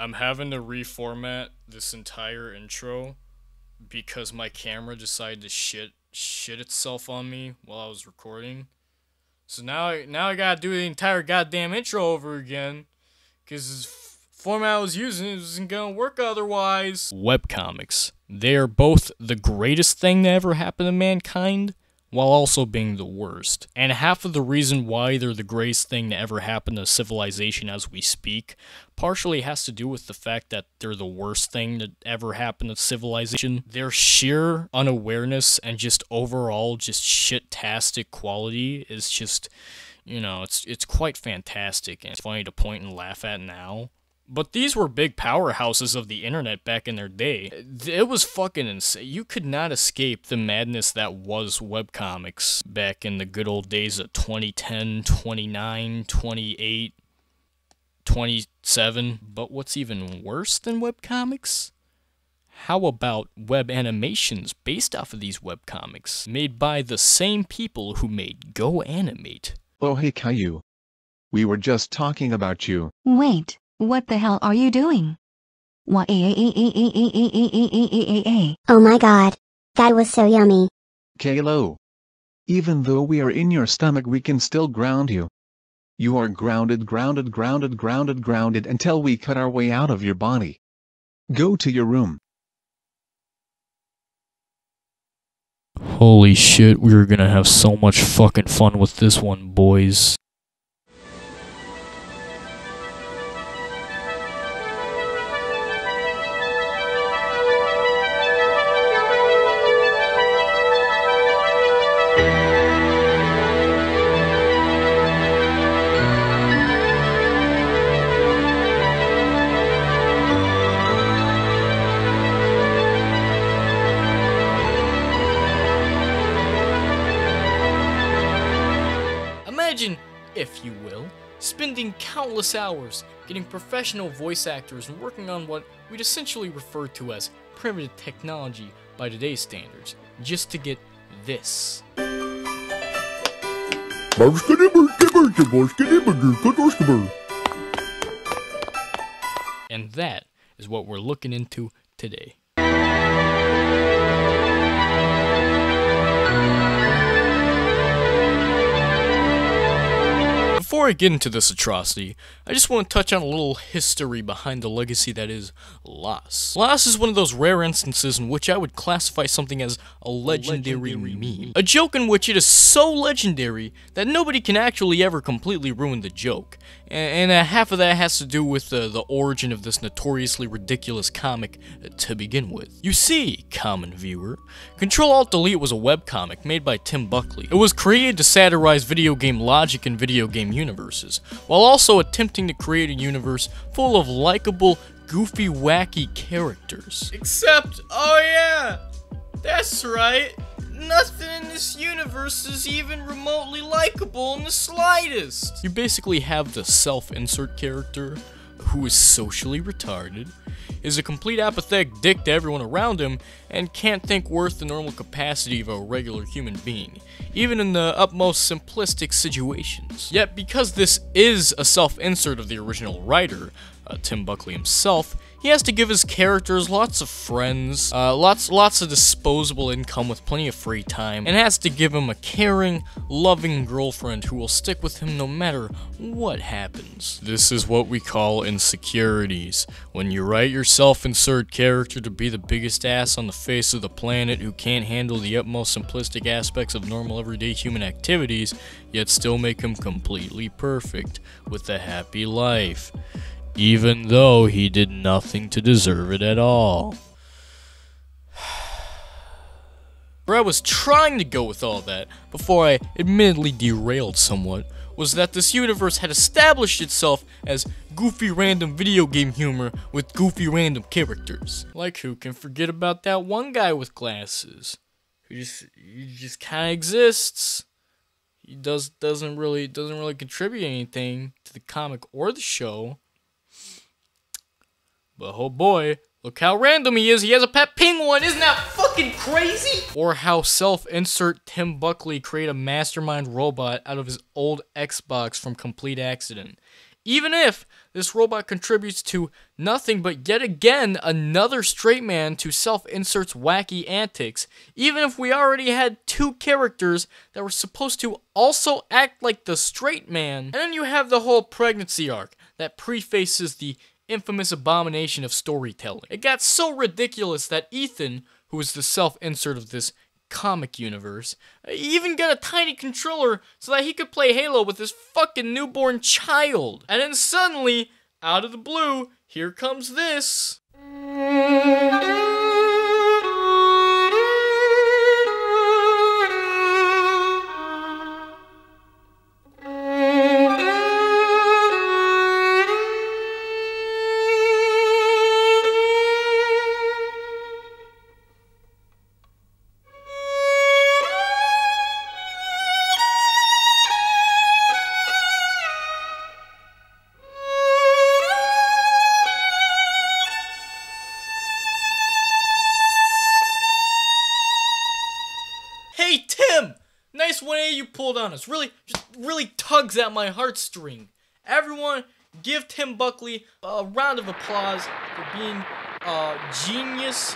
I'm having to reformat this entire intro because my camera decided to shit itself on me while I was recording. So now I gotta do the entire goddamn intro over again because this format I was using isn't gonna work otherwise. Webcomics. They are both the greatest thing that ever happened to mankind, while also being the worst. And half of the reason why they're the greatest thing to ever happen to civilization as we speak partially has to do with the fact that they're the worst thing that ever happened to civilization. Their sheer unawareness and just overall just shit-tastic quality is just, you know, it's quite fantastic, and it's funny to point and laugh at now. But these were big powerhouses of the internet back in their day. It was fucking insane. You could not escape the madness that was webcomics back in the good old days of 2010, 29, 28, 27. But what's even worse than webcomics? How about web animations based off of these webcomics, made by the same people who made Go Animate? Oh hey Caillou. We were just talking about you. Wait. What the hell are you doing? Oh my god. That was so yummy. Caillou. Even though we are in your stomach, we can still ground you. You are grounded until we cut our way out of your body. Go to your room. Holy shit, we were gonna have so much fucking fun with this one, boys. Imagine, if you will, spending countless hours getting professional voice actors and working on what we'd essentially refer to as primitive technology by today's standards, just to get this. And that is what we're looking into today. Before I get into this atrocity, I just want to touch on a little history behind the legacy that is LOS. LOS is one of those rare instances in which I would classify something as a legendary meme. A joke in which it is so legendary that nobody can actually ever completely ruin the joke. And half of that has to do with the origin of this notoriously ridiculous comic to begin with. You see, common viewer, Ctrl Alt Delete was a webcomic made by Tim Buckley. It was created to satirize video game logic and video game universes, while also attempting to create a universe full of likable, goofy, wacky characters. Except, oh yeah, that's right, nothing in this universe is even remotely likable in the slightest. You basically have the self-insert character, who is socially retarded, is a complete apathetic dick to everyone around him, and can't think worth the normal capacity of a regular human being, even in the utmost simplistic situations. Yet, because this is a self-insert of the original writer, Tim Buckley himself, he has to give his characters lots of friends, lots of disposable income with plenty of free time, and has to give him a caring, loving girlfriend who will stick with him no matter what happens. This is what we call insecurities. When you write your self-insert character to be the biggest ass on the face of the planet who can't handle the utmost simplistic aspects of normal everyday human activities, yet still make him completely perfect, with a happy life, even though he did nothing to deserve it at all. Where I was trying to go with all that, before I admittedly derailed somewhat, was that this universe had established itself as goofy random video game humor with goofy random characters. Like, who can forget about that one guy with glasses? He just kinda exists. He doesn't really contribute anything to the comic or the show. But oh boy, look how random he is. He has a pet penguin. Isn't that fucking crazy? Or how self-insert Tim Buckley created a mastermind robot out of his old Xbox from complete accident. Even if this robot contributes to nothing but yet again another straight man to self-insert's wacky antics, even if we already had two characters that were supposed to also act like the straight man, and then you have the whole pregnancy arc that prefaces the infamous abomination of storytelling. It got so ridiculous that Ethan, who is the self-insert of this comic universe, even got a tiny controller so that he could play Halo with his fucking newborn child. And then suddenly, out of the blue, here comes this. Hey Tim! Nice 180 you pulled on us. Really tugs at my heartstring. Everyone, give Tim Buckley a round of applause for being a genius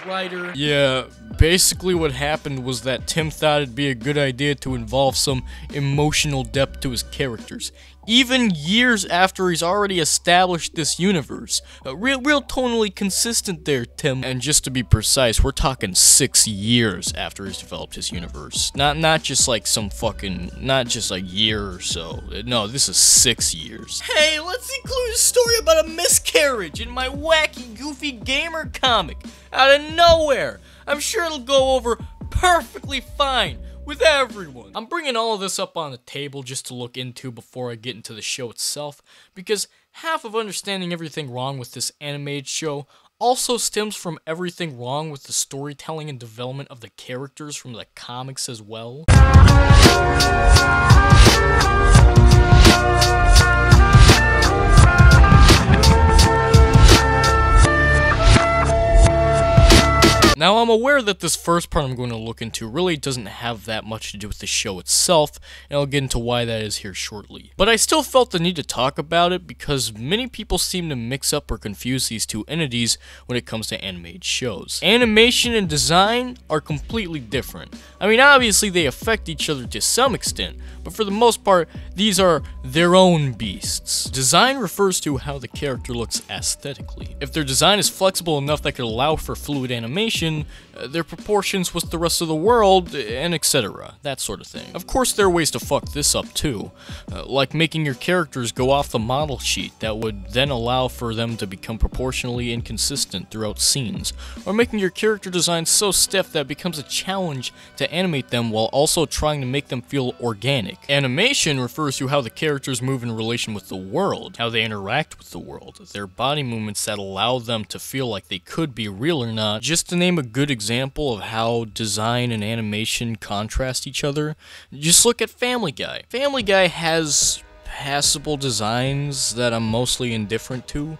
writer. Yeah, basically what happened was that Tim thought it'd be a good idea to involve some emotional depth to his characters, even years after he's already established this universe. Real tonally consistent there, Tim. And just to be precise, we're talking 6 years after he's developed his universe. Not just like some fucking, not just like year or so. No, this is 6 years. Hey, let's include a story about a miscarriage in my wacky, goofy gamer comic. Out of nowhere. I'm sure it'll go over perfectly fine with everyone. I'm bringing all of this up on the table just to look into before I get into the show itself, because half of understanding everything wrong with this animated show also stems from everything wrong with the storytelling and development of the characters from the comics as well. Now, I'm aware that this first part I'm going to look into really doesn't have that much to do with the show itself, and I'll get into why that is here shortly. But I still felt the need to talk about it because many people seem to mix up or confuse these two entities when it comes to animated shows. Animation and design are completely different. I mean, obviously they affect each other to some extent, but for the most part, these are their own beasts. Design refers to how the character looks aesthetically. If their design is flexible enough that could allow for fluid animation, their proportions with the rest of the world, and etc. That sort of thing. Of course, there are ways to fuck this up too, like making your characters go off the model sheet that would then allow for them to become proportionally inconsistent throughout scenes, or making your character design so stiff that it becomes a challenge to animate them while also trying to make them feel organic. Animation refers to how the characters move in relation with the world, how they interact with the world, their body movements that allow them to feel like they could be real or not. Just to name a good example of how design and animation contrast each other, just look at Family Guy. Family Guy has passable designs that I'm mostly indifferent to,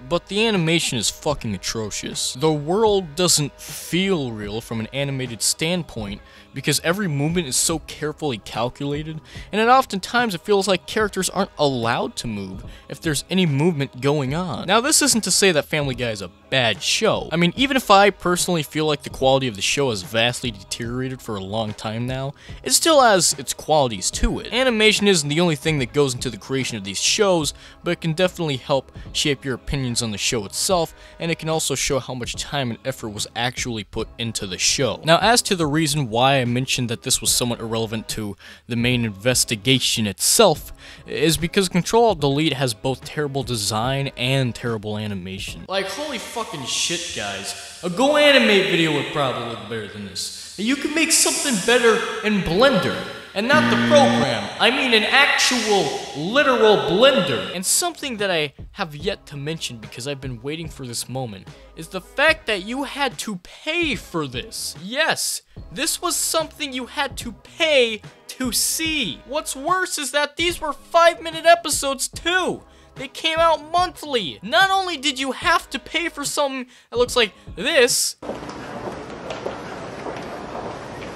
but the animation is fucking atrocious. The world doesn't feel real from an animated standpoint because every movement is so carefully calculated, and oftentimes it feels like characters aren't allowed to move if there's any movement going on. Now, this isn't to say that Family Guy is a bad show. I mean, even if I personally feel like the quality of the show has vastly deteriorated for a long time now, it still has its qualities to it. Animation isn't the only thing that goes into the creation of these shows, but it can definitely help shape your opinions on the show itself, and it can also show how much time and effort was actually put into the show. Now, as to the reason why I mentioned that this was somewhat irrelevant to the main investigation itself, is because Ctrl Alt Delete has both terrible design and terrible animation. Like, holy fucking shit, guys. A Go Animate video would probably look better than this. You can make something better in Blender. And not the program, I mean an actual, literal blender. And something that I have yet to mention because I've been waiting for this moment is the fact that you had to pay for this. Yes, this was something you had to pay to see. What's worse is that these were 5-minute episodes too. They came out monthly. Not only did you have to pay for something that looks like this.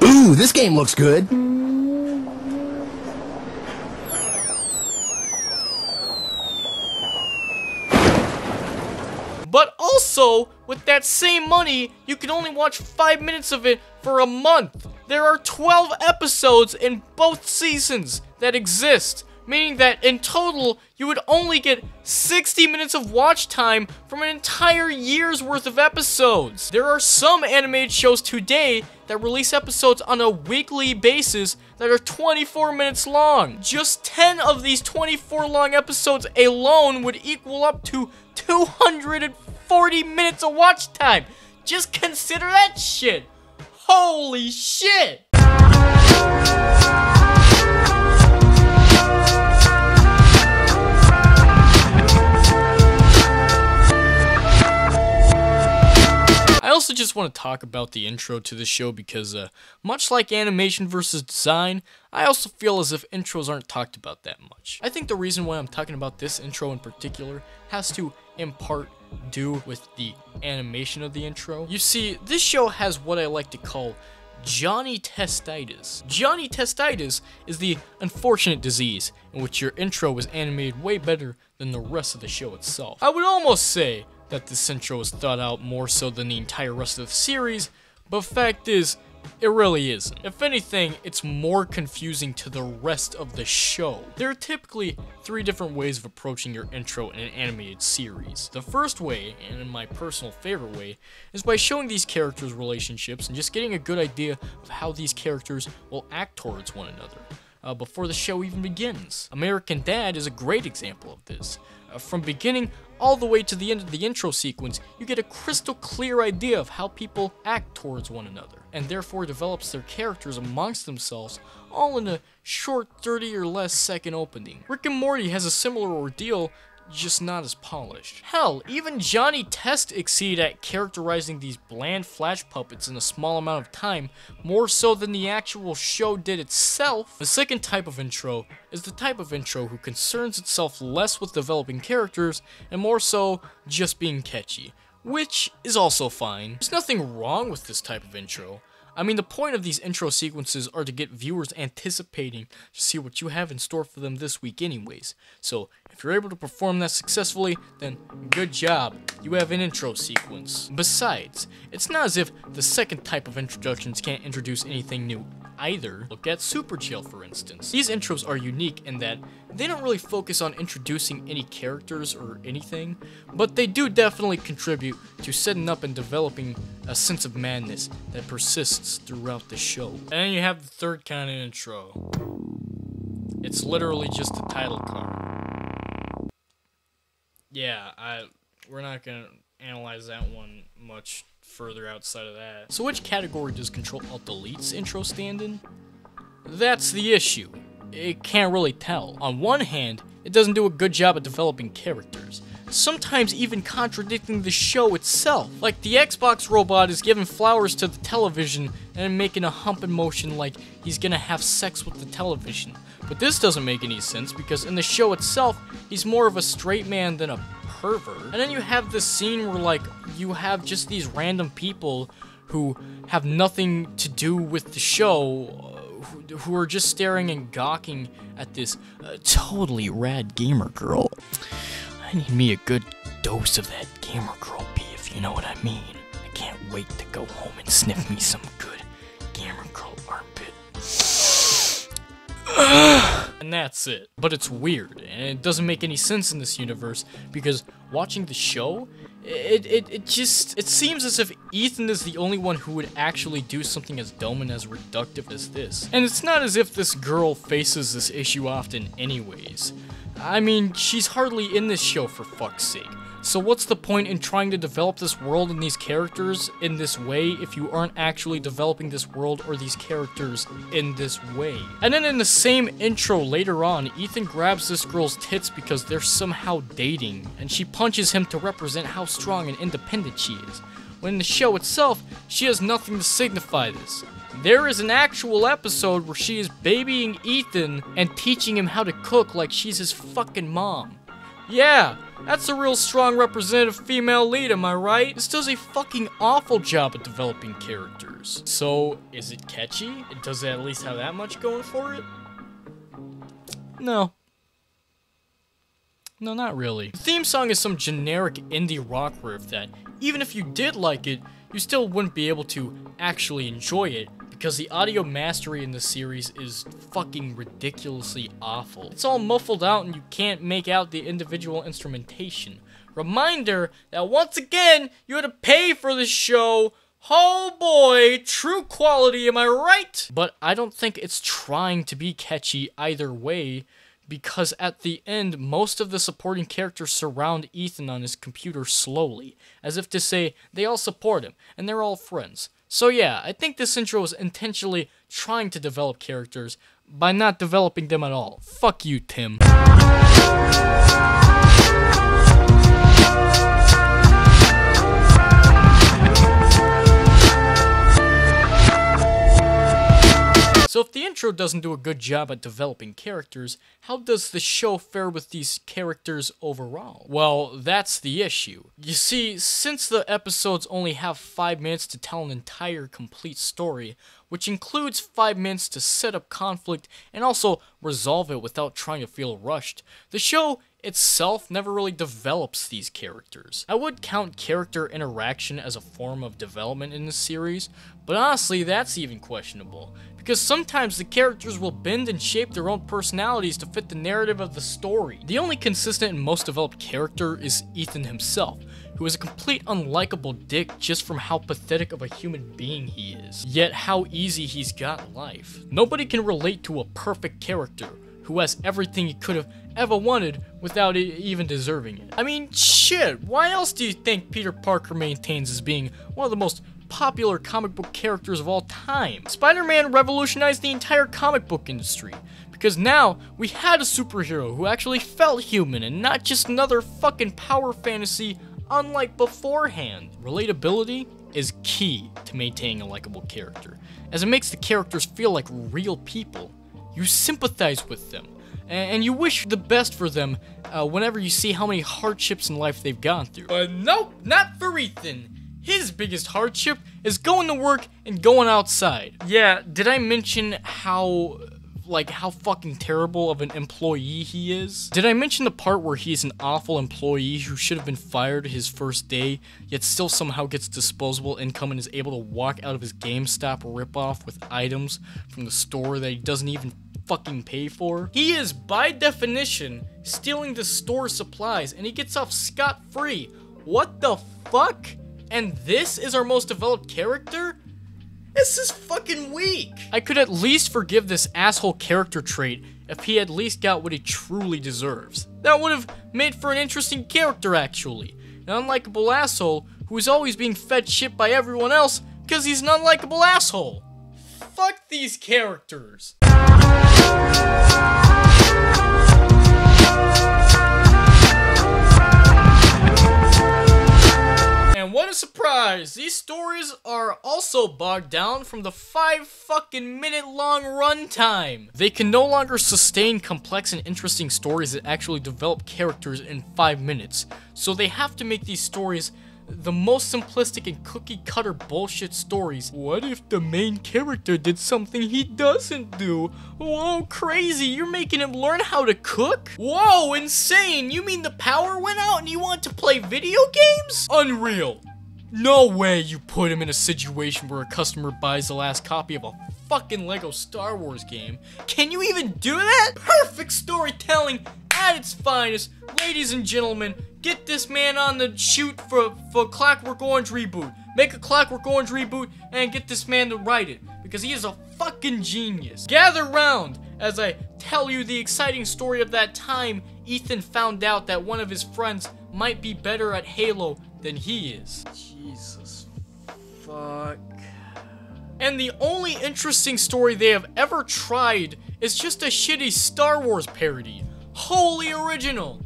Ooh, this game looks good. Also, with that same money, you can only watch 5 minutes of it for a month. There are 12 episodes in both seasons that exist, meaning that in total, you would only get 60 minutes of watch time from an entire year's worth of episodes. There are some animated shows today that release episodes on a weekly basis that are 24 minutes long. Just 10 of these 24 long episodes alone would equal up to 240 minutes of watch time. Just consider that shit. Holy shit! I also just want to talk about the intro to the show because, much like animation versus design, I also feel as if intros aren't talked about that much. I think the reason why I'm talking about this intro in particular has to, in part, do with the animation of the intro. You see, this show has what I like to call Johnny Testitis. Johnny Testitis is the unfortunate disease in which your intro is animated way better than the rest of the show itself. I would almost say that this intro is thought out more so than the entire rest of the series, but fact is, it really isn't. If anything, it's more confusing to the rest of the show. There are typically 3 different ways of approaching your intro in an animated series. The first way, and in my personal favorite way, is by showing these characters' relationships and just getting a good idea of how these characters will act towards one another before the show even begins. American Dad is a great example of this. From beginning all the way to the end of the intro sequence, you get a crystal clear idea of how people act towards one another, and therefore develops their characters amongst themselves, all in a short 30 or less second opening. Rick and Morty has a similar ordeal, just not as polished. Hell, even Johnny Test exceeded at characterizing these bland flash puppets in a small amount of time, more so than the actual show did itself. The second type of intro is the type of intro who concerns itself less with developing characters and more so just being catchy, which is also fine. There's nothing wrong with this type of intro. I mean, the point of these intro sequences are to get viewers anticipating to see what you have in store for them this week anyways. So, if you're able to perform that successfully, then good job, you have an intro sequence. Besides, it's not as if the second type of introductions can't introduce anything new either. Look at Super Jail, for instance. These intros are unique in that they don't really focus on introducing any characters or anything, but they do definitely contribute to setting up and developing a sense of madness that persists throughout the show. And then you have the third kind of intro. It's literally just a title card. Yeah, we're not gonna analyze that one much further outside of that. So which category does Ctrl Alt Delete's intro stand in? That's the issue. It can't really tell. On one hand, it doesn't do a good job at developing characters, sometimes even contradicting the show itself. Like the Xbox robot is giving flowers to the television and making a humping motion like he's gonna have sex with the television. But this doesn't make any sense because in the show itself, he's more of a straight man than a pervert. And then you have this scene where like you have just these random people who have nothing to do with the show, who are just staring and gawking at this totally rad gamer girl. I need me a good dose of that gamer girl pee, if you know what I mean. I can't wait to go home and sniff me some good gamer girl armpit. And that's it. But it's weird, and it doesn't make any sense in this universe, because watching the show, it seems as if Ethan is the only one who would actually do something as dumb and as reductive as this. And it's not as if this girl faces this issue often anyways. I mean, she's hardly in this show, for fuck's sake. So what's the point in trying to develop this world and these characters in this way if you aren't actually developing this world or these characters in this way? And then in the same intro later on, Ethan grabs this girl's tits because they're somehow dating, and she punches him to represent how strong and independent she is. When in the show itself, she has nothing to signify this. There is an actual episode where she is babying Ethan and teaching him how to cook like she's his fucking mom. Yeah, that's a real strong representative female lead, am I right? This does a fucking awful job at developing characters. So, is it catchy? Does it at least have that much going for it? No. No, not really. The theme song is some generic indie rock riff that even if you did like it, you still wouldn't be able to actually enjoy it because the audio mastery in this series is fucking ridiculously awful. It's all muffled out and you can't make out the individual instrumentation. Reminder that once again, you had to pay for this show. Oh boy, true quality, am I right? But I don't think it's trying to be catchy either way, because at the end, most of the supporting characters surround Ethan on his computer slowly, as if to say they all support him, and they're all friends. So yeah, I think this intro is intentionally trying to develop characters by not developing them at all. Fuck you, Tim. So if the intro doesn't do a good job at developing characters, how does the show fare with these characters overall? Well, that's the issue. You see, since the episodes only have 5 minutes to tell an entire complete story, which includes 5 minutes to set up conflict and also resolve it without trying to feel rushed, the show itself never really develops these characters. I would count character interaction as a form of development in this series, but honestly, that's even questionable, because sometimes the characters will bend and shape their own personalities to fit the narrative of the story. The only consistent and most developed character is Ethan himself, who is a complete unlikable dick just from how pathetic of a human being he is, yet how easy he's got in life. Nobody can relate to a perfect character who has everything he could have ever wanted without even deserving it. I mean, shit, why else do you think Peter Parker maintains as being one of the most popular comic book characters of all time? Spider-Man revolutionized the entire comic book industry, because now we had a superhero who actually felt human and not just another fucking power fantasy unlike beforehand. Relatability is key to maintaining a likable character, as it makes the characters feel like real people. You sympathize with them, and you wish the best for them whenever you see how many hardships in life they've gone through. But nope, not for Ethan. His biggest hardship is going to work and going outside. Yeah, did I mention how fucking terrible of an employee he is? Did I mention the part where he's an awful employee who should have been fired his first day, yet still somehow gets disposable income and is able to walk out of his GameStop ripoff with items from the store that he doesn't even fucking pay for? He is, by definition, stealing the store supplies, and he gets off scot-free. What the fuck? And this is our most developed character? This is fucking weak. I could at least forgive this asshole character trait if he at least got what he truly deserves. That would have made for an interesting character, actually. An unlikable asshole who is always being fed shit by everyone else because he's an unlikable asshole. Fuck these characters. And what a surprise! These stories are also bogged down from the 5 fucking minute long runtime. They can no longer sustain complex and interesting stories that actually develop characters in 5 minutes. So they have to make these stories the most simplistic and cookie cutter bullshit stories. What if the main character did something he doesn't do? Whoa, crazy, you're making him learn how to cook? Whoa, insane, you mean the power went out and you want to play video games? Unreal. No way you put him in a situation where a customer buys the last copy of a fucking Lego Star Wars game. Can you even do that? Perfect storytelling at its finest. Ladies and gentlemen, get this man on the shoot for Clockwork Orange reboot. Make a Clockwork Orange reboot and get this man to write it, because he is a fucking genius. Gather round as I tell you the exciting story of that time Ethan found out that one of his friends might be better at Halo than he is. Jesus fuck. And the only interesting story they have ever tried is just a shitty Star Wars parody. Wholly original.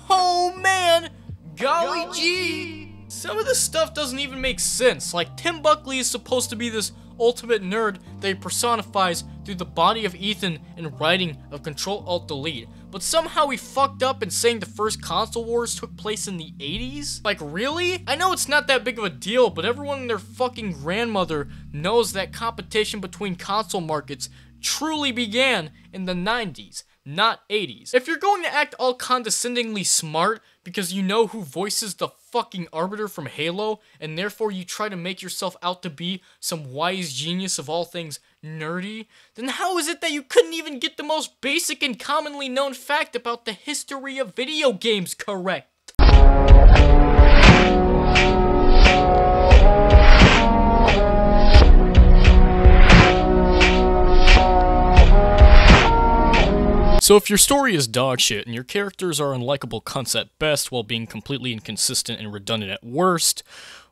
Oh man, golly gee. Some of this stuff doesn't even make sense. Like, Tim Buckley is supposed to be this ultimate nerd that he personifies through the body of Ethan and writing of Ctrl Alt Delete. But somehow he fucked up in saying the first console wars took place in the 80s? Like, really? I know it's not that big of a deal, but everyone and their fucking grandmother knows that competition between console markets truly began in the 90s. Not 80s. If you're going to act all condescendingly smart Because you know who voices the fucking Arbiter from Halo, and therefore you try to make yourself out to be some wise genius of all things nerdy, then how is it that you couldn't even get the most basic and commonly known fact about the history of video games correct? So if your story is dog shit and your characters are unlikable cunts at best while being completely inconsistent and redundant at worst,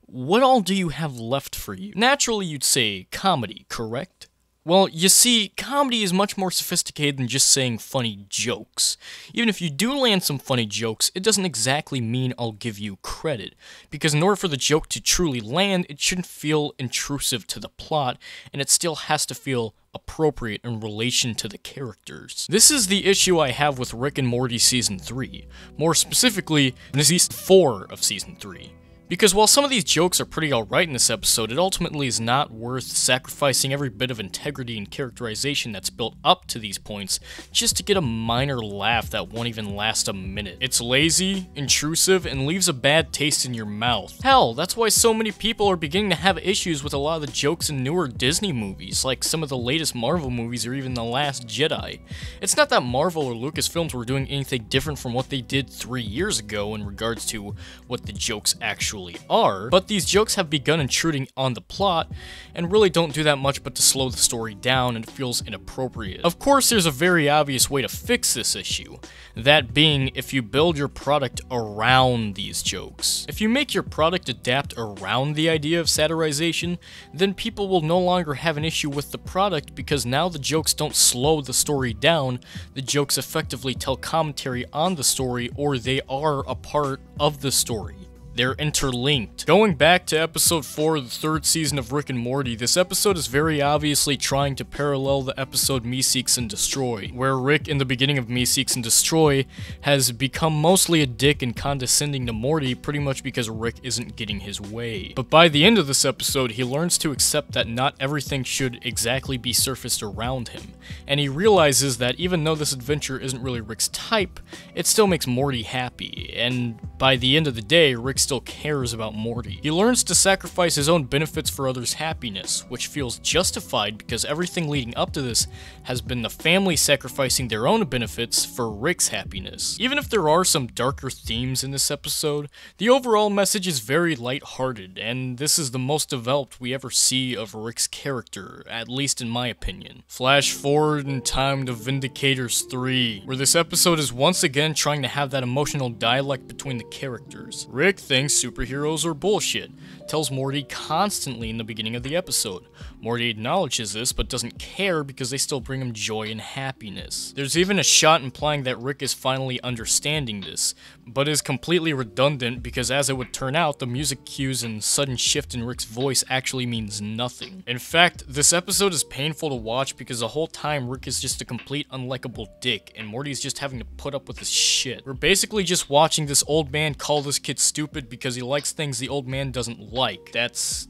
what all do you have left for you? Naturally you'd say comedy, correct? Well, you see, comedy is much more sophisticated than just saying funny jokes. Even if you do land some funny jokes, it doesn't exactly mean I'll give you credit, because in order for the joke to truly land, it shouldn't feel intrusive to the plot, and it still has to feel appropriate in relation to the characters. This is the issue I have with Rick and Morty Season 3, more specifically, Season 4 of Season 3. Because while some of these jokes are pretty alright in this episode, it ultimately is not worth sacrificing every bit of integrity and characterization that's built up to these points just to get a minor laugh that won't even last a minute. It's lazy, intrusive, and leaves a bad taste in your mouth. Hell, that's why so many people are beginning to have issues with a lot of the jokes in newer Disney movies, like some of the latest Marvel movies or even The Last Jedi. It's not that Marvel or Lucasfilms were doing anything different from what they did 3 years ago in regards to what the jokes actually are, but these jokes have begun intruding on the plot and really don't do that much but to slow the story down, and it feels inappropriate. Of course, there's a very obvious way to fix this issue, that being if you build your product around these jokes. If you make your product adapt around the idea of satirization, then people will no longer have an issue with the product because now the jokes don't slow the story down, the jokes effectively tell commentary on the story, or they are a part of the story. They're interlinked. Going back to episode 4 of the 3rd season of Rick and Morty, this episode is very obviously trying to parallel the episode Me Seeks and Destroy, where Rick in the beginning of Me Seeks and Destroy has become mostly a dick and condescending to Morty pretty much because Rick isn't getting his way. But by the end of this episode, he learns to accept that not everything should exactly be surfaced around him, and he realizes that even though this adventure isn't really Rick's type, it still makes Morty happy, and by the end of the day, Rick still cares about Morty. He learns to sacrifice his own benefits for others' happiness, which feels justified because everything leading up to this has been the family sacrificing their own benefits for Rick's happiness. Even if there are some darker themes in this episode, the overall message is very lighthearted, and this is the most developed we ever see of Rick's character, at least in my opinion. Flash forward in time to Vindicators 3, where this episode is once again trying to have that emotional dialect between the characters. Rick thinks superheroes are bullshit, tells Morty constantly in the beginning of the episode. Morty acknowledges this, but doesn't care because they still bring him joy and happiness. There's even a shot implying that Rick is finally understanding this, but is completely redundant because as it would turn out, the music cues and sudden shift in Rick's voice actually means nothing. In fact, this episode is painful to watch because the whole time Rick is just a complete unlikable dick, and Morty's just having to put up with his shit. We're basically just watching this old man call this kid stupid because he likes things the old man doesn't like. That's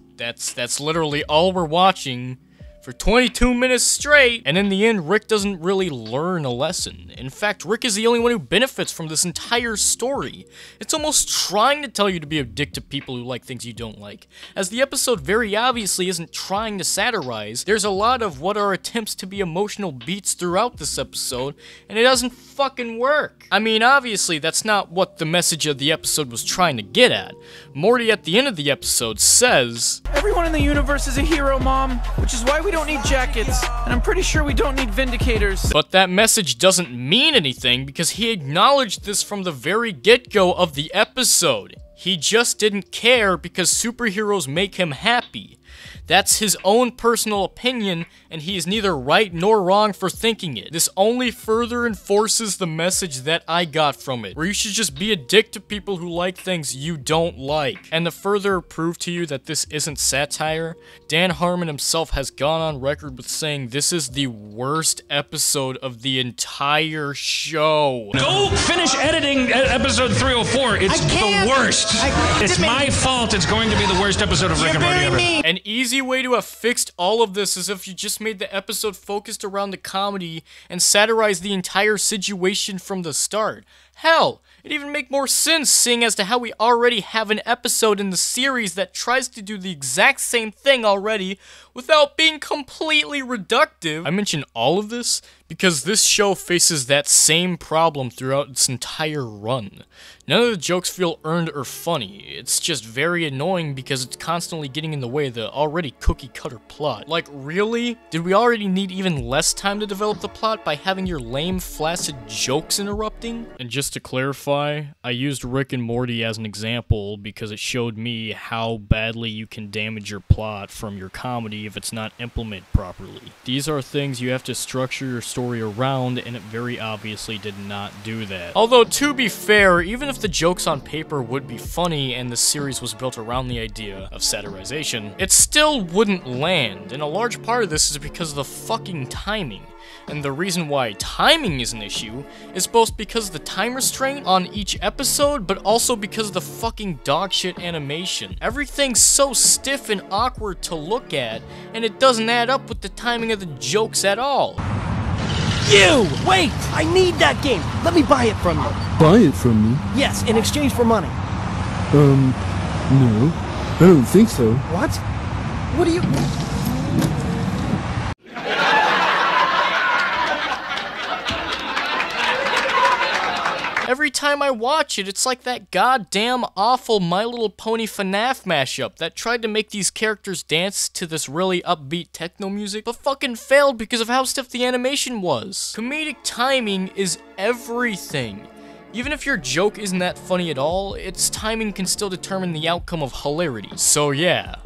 literally all we're watching for 22 minutes straight, and in the end, Rick doesn't really learn a lesson. In fact, Rick is the only one who benefits from this entire story. It's almost trying to tell you to be a dick to people who like things you don't like. As the episode very obviously isn't trying to satirize, there's a lot of what are attempts to be emotional beats throughout this episode, and it doesn't fucking work. I mean, obviously, that's not what the message of the episode was trying to get at. Morty at the end of the episode says, "Everyone in the universe is a hero, Mom, which is why we don't need jackets, and I'm pretty sure we don't need Vindicators." But that message doesn't mean anything because he acknowledged this from the very get-go of the episode. He just didn't care because superheroes make him happy. That's his own personal opinion, and he is neither right nor wrong for thinking it. This only further enforces the message that I got from it, where you should just be a dick to people who like things you don't like. And to further prove to you that this isn't satire, Dan Harmon himself has gone on record with saying this is the worst episode of the entire show. Go finish editing episode 304. It's the worst. It's my fault it's going to be the worst episode of Rick and Morty ever. An easy way to have fixed all of this is if you just made the episode focused around the comedy and satirized the entire situation from the start. Hell, It'd even make more sense seeing as to how we already have an episode in the series that tries to do the exact same thing already without being completely reductive. I mention all of this because this show faces that same problem throughout its entire run. None of the jokes feel earned or funny. It's just very annoying because it's constantly getting in the way of the already cookie-cutter plot. Like, really? Did we already need even less time to develop the plot by having your lame, flaccid jokes interrupting? And just to clarify, I used Rick and Morty as an example because it showed me how badly you can damage your plot from your comedy if it's not implemented properly. These are things you have to structure your story around, and it very obviously did not do that. Although, to be fair, even if the jokes on paper would be funny and the series was built around the idea of satirization, it still wouldn't land, and a large part of this is because of the fucking timing. And the reason why timing is an issue is both because of the time restraint on each episode, but also because of the fucking dogshit animation. Everything's so stiff and awkward to look at, and it doesn't add up with the timing of the jokes at all. You! Wait! I need that game! Let me buy it from you! Buy it from me? Yes, in exchange for money. No. I don't think so. What? What do you... Every time I watch it, it's like that goddamn awful My Little Pony FNAF mashup that tried to make these characters dance to this really upbeat techno music, but fucking failed because of how stiff the animation was. Comedic timing is everything. Even if your joke isn't that funny at all, its timing can still determine the outcome of hilarity. So yeah,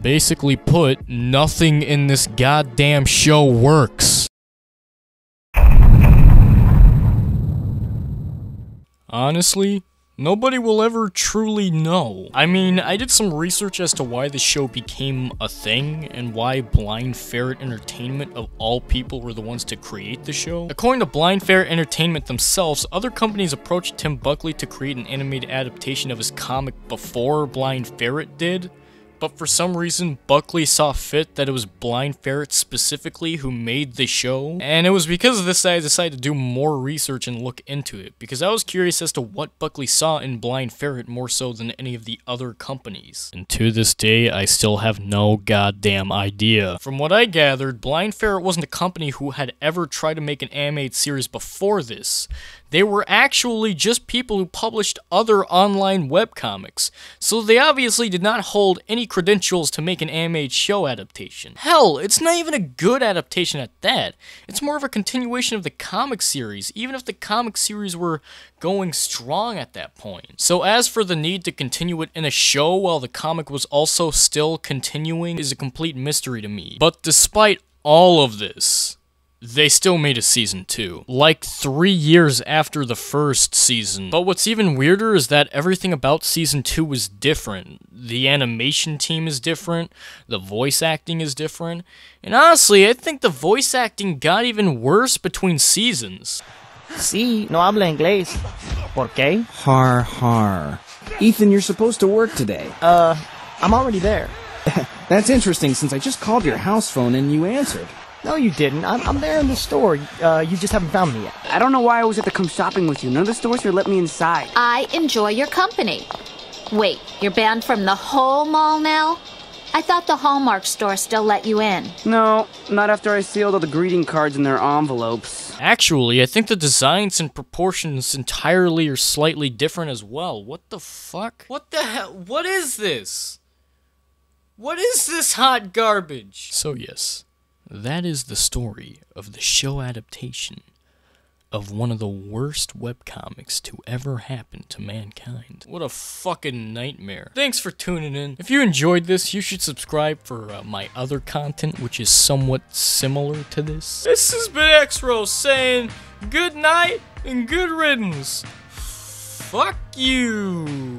basically put, nothing in this goddamn show works. Honestly, nobody will ever truly know. I mean, I did some research as to why the show became a thing, and why Blind Ferret Entertainment of all people were the ones to create the show. According to Blind Ferret Entertainment themselves, other companies approached Tim Buckley to create an animated adaptation of his comic before Blind Ferret did. But for some reason, Buckley saw fit that it was Blind Ferret specifically who made the show. And it was because of this that I decided to do more research and look into it, because I was curious as to what Buckley saw in Blind Ferret more so than any of the other companies. And to this day, I still have no goddamn idea. From what I gathered, Blind Ferret wasn't a company who had ever tried to make an animated series before this. They were actually just people who published other online webcomics, so they obviously did not hold any credentials to make an animated show adaptation. Hell, it's not even a good adaptation at that. It's more of a continuation of the comic series, even if the comic series were going strong at that point. So as for the need to continue it in a show while the comic was also still continuing is a complete mystery to me. But despite all of this, they still made a season 2, like 3 years after the first season. But what's even weirder is that everything about season 2 was different. The animation team is different, the voice acting is different, and honestly, I think the voice acting got even worse between seasons. Sí, no habla inglés. ¿Por qué? Har har. Ethan, you're supposed to work today. I'm already there. That's interesting since I just called your house phone and you answered. No, you didn't. I'm there in the store. You just haven't found me yet. I don't know why I always have to come shopping with you. None of the stores here let me inside. I enjoy your company. Wait, you're banned from the whole mall now? I thought the Hallmark store still let you in. No, not after I sealed all the greeting cards in their envelopes. Actually, I think the designs and proportions entirely are slightly different as well. What the fuck? What the hell? What is this? What is this hot garbage? So yes, that is the story of the show adaptation of one of the worst webcomics to ever happen to mankind. What a fucking nightmare. Thanks for tuning in. If you enjoyed this, you should subscribe for my other content, which is somewhat similar to this. This has been Exro saying good night and good riddance. Fuck you.